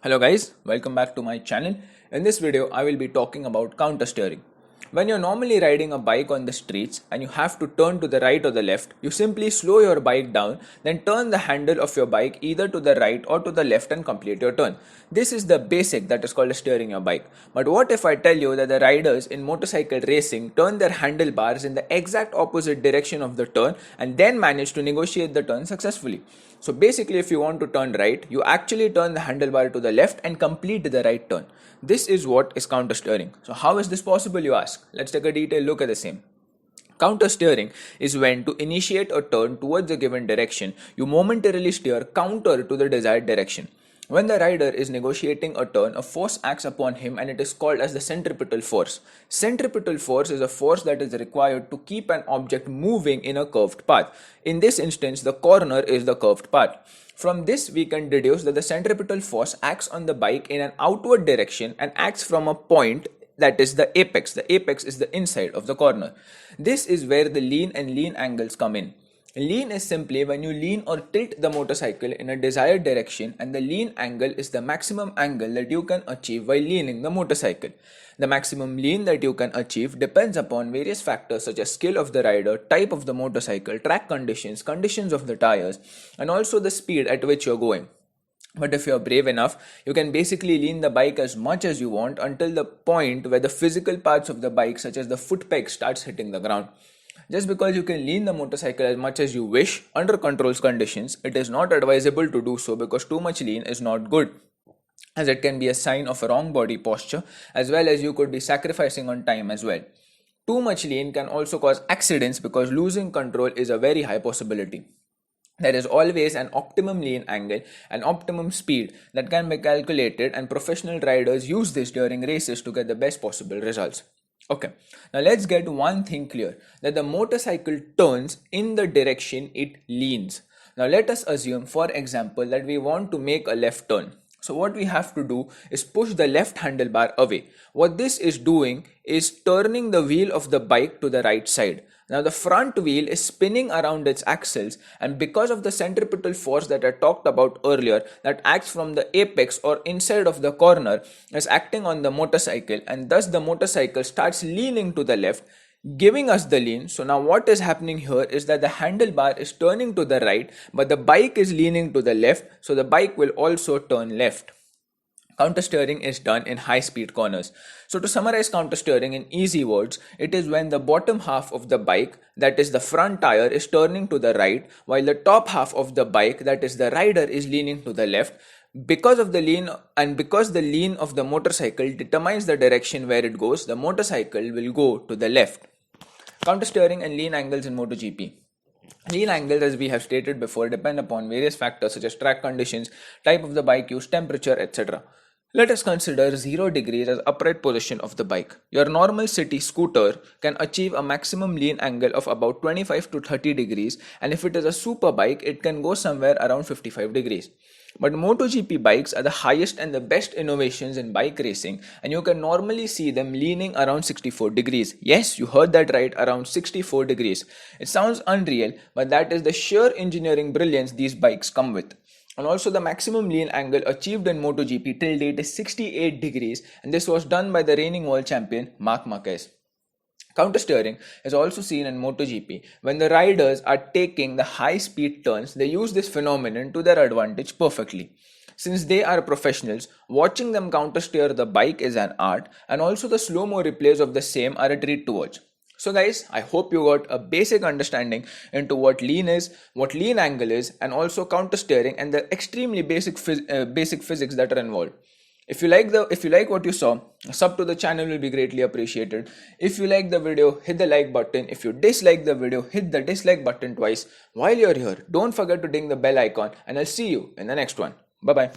Hello guys, welcome back to my channel. In this video, I will be talking about counter steering. When you're normally riding a bike on the streets and you have to turn to the right or the left, you simply slow your bike down, then turn the handle of your bike either to the right or to the left and complete your turn. This is the basic that is called steering your bike. But what if I tell you that the riders in motorcycle racing turn their handlebars in the exact opposite direction of the turn and then manage to negotiate the turn successfully? So basically, if you want to turn right, you actually turn the handlebar to the left and complete the right turn. This is what is counter steering. So how is this possible, you ask? Let's take a detailed look at the same. Counter steering is when to initiate a turn towards a given direction, you momentarily steer counter to the desired direction. When the rider is negotiating a turn, a force acts upon him and it is called as the centripetal force. Centripetal force is a force that is required to keep an object moving in a curved path. In this instance, the corner is the curved path. From this, we can deduce that the centripetal force acts on the bike in an outward direction and acts from a point that is the apex. The apex is the inside of the corner. This is where the lean and lean angles come in. Lean is simply when you lean or tilt the motorcycle in a desired direction, and the lean angle is the maximum angle that you can achieve while leaning the motorcycle. The maximum lean that you can achieve depends upon various factors such as skill of the rider, type of the motorcycle, track conditions, conditions of the tires, and also the speed at which you're going. But if you're brave enough, you can basically lean the bike as much as you want until the point where the physical parts of the bike, such as the foot peg, starts hitting the ground. Just because you can lean the motorcycle as much as you wish under controlled conditions, it is not advisable to do so because too much lean is not good, as it can be a sign of a wrong body posture, as well as you could be sacrificing on time as well. Too much lean can also cause accidents because losing control is a very high possibility. There is always an optimum lean angle and optimum speed that can be calculated, and professional riders use this during races to get the best possible results. Okay, now let's get one thing clear, that the motorcycle turns in the direction it leans. Now let us assume, for example, that we want to make a left turn. So what we have to do is push the left handlebar away. What this is doing is turning the wheel of the bike to the right side. Now the front wheel is spinning around its axles, and because of the centripetal force that I talked about earlier that acts from the apex or inside of the corner is acting on the motorcycle, and thus the motorcycle starts leaning to the left, giving us the lean. So now what is happening here is that the handlebar is turning to the right, but the bike is leaning to the left, so the bike will also turn left. Counter steering is done in high speed corners. So to summarize counter steering in easy words, it is when the bottom half of the bike, that is the front tire, is turning to the right, while the top half of the bike, that is the rider, is leaning to the left. Because of the lean, and because the lean of the motorcycle determines the direction where it goes, the motorcycle will go to the left. Counter steering and lean angles in MotoGP. Lean angles, as we have stated before, depend upon various factors such as track conditions, type of the bike used, temperature, etc. Let us consider 0 degrees as upright position of the bike. Your normal city scooter can achieve a maximum lean angle of about 25 to 30 degrees, and if it is a super bike, it can go somewhere around 55 degrees. But MotoGP bikes are the highest and the best innovations in bike racing, and you can normally see them leaning around 64 degrees. Yes, you heard that right, around 64 degrees. It sounds unreal, but that is the sheer engineering brilliance these bikes come with. And also the maximum lean angle achieved in MotoGP till date is 68 degrees, and this was done by the reigning world champion Marc Marquez. Counter steering is also seen in MotoGP. When the riders are taking the high speed turns, they use this phenomenon to their advantage perfectly. Since they are professionals, watching them counter steer the bike is an art, and also the slow-mo replays of the same are a treat to watch. So guys, I hope you got a basic understanding into what lean is, what lean angle is, and also counter steering and the extremely basic physics that are involved. If you like what you saw, a sub to the channel will be greatly appreciated. If you like the video, hit the like button. If you dislike the video, hit the dislike button twice. While you're here, don't forget to ding the bell icon, and I'll see you in the next one. Bye bye.